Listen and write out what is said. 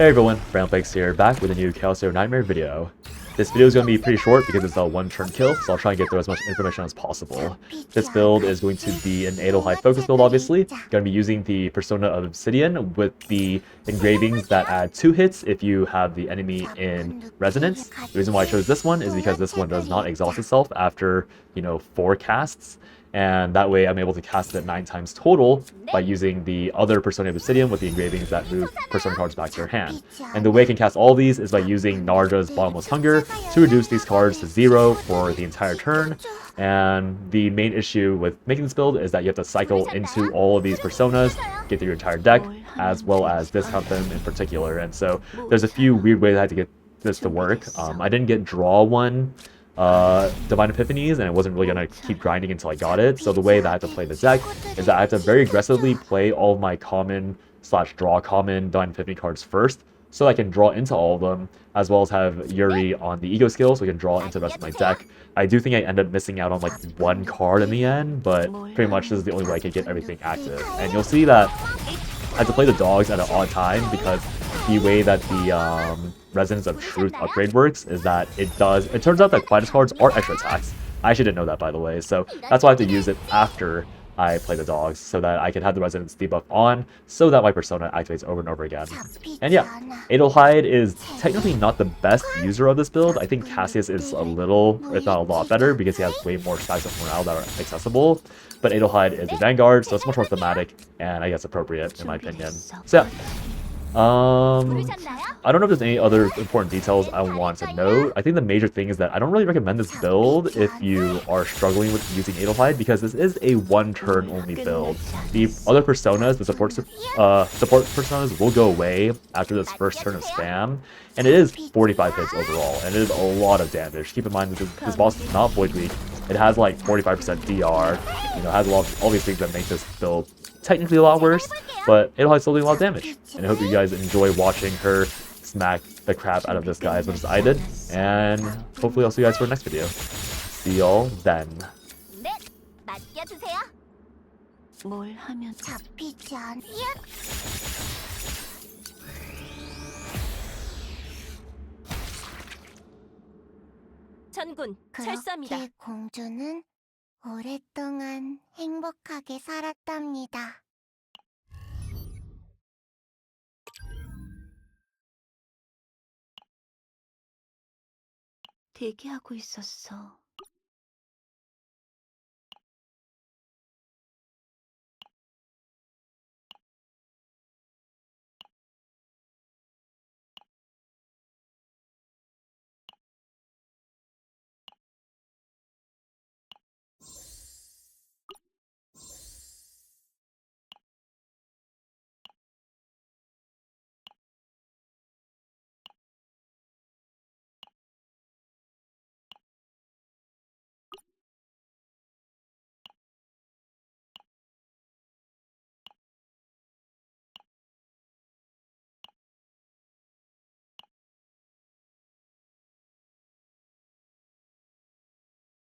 Hey everyone, Brownflakes here, back with a new Chaos Hero Nightmare video. This video is going to be pretty short because it's a one-turn kill, so I'll try and get through as much information as possible. This build is going to be an ADELHEID focus build, obviously. Going to be using the Persona of Obsidian with the engravings that add 2 hits if you have the enemy in resonance. The reason why I chose this one is because this one does not exhaust itself after, 4 casts. And that way I'm able to cast it at 9 times total by using the other Persona of Obsidian with the engravings that move Persona cards back to your hand. And the way I can cast all these is by using Narja's Bottomless Hunger to reduce these cards to 0 for the entire turn. And the main issue with making this build is that you have to cycle into all of these Personas, get through your entire deck, as well as discount them in particular. And so there's a few weird ways I had to get this to work. I didn't get draw one Divine Epiphanies, and I wasn't really gonna keep grinding until I got it. So the way that I have to play the deck is that I have to very aggressively play all of my common / draw common Divine Epiphany cards first, so I can draw into all of them, as well as have Yuri on the ego skill, so I can draw into the rest of my deck. I do think I end up missing out on like 1 card in the end, but pretty much this is the only way I can get everything active. And you'll see that I have to play the dogs at an odd time because the way that the Resonance of Truth upgrade works is that it turns out that Quietus cards are extra attacks. I actually didn't know that, by the way, so that's why I have to use it after I play the dogs, so that I can have the Resonance debuff on, so that my Persona activates over and over again. And yeah, ADELHEID is technically not the best user of this build. I think Cassius is a little, if not a lot better, because he has way more stacks of morale that are accessible, but ADELHEID is a Vanguard, so it's much more thematic, and I guess appropriate, in my opinion. So yeah. I don't know if there's any other important details I want to note. I think the major thing is that I don't really recommend this build if you are struggling with using ADELHEID, because this is a one-turn only build. The other personas, the support personas, will go away after this first turn of spam, and it is 45 hits overall, and it is a lot of damage. Keep in mind this boss is not Void Weak. It has like 45% DR, it has all these things that make this build technically a lot worse, but ADELHEID still doing a lot of damage. And I hope you guys enjoy watching her smack the crap out of this guy as much as I did. And hopefully I'll see you guys for the next video. See y'all then. 전군 철수합니다. 공주는 오랫동안 행복하게 살았답니다. 대기하고 있었어.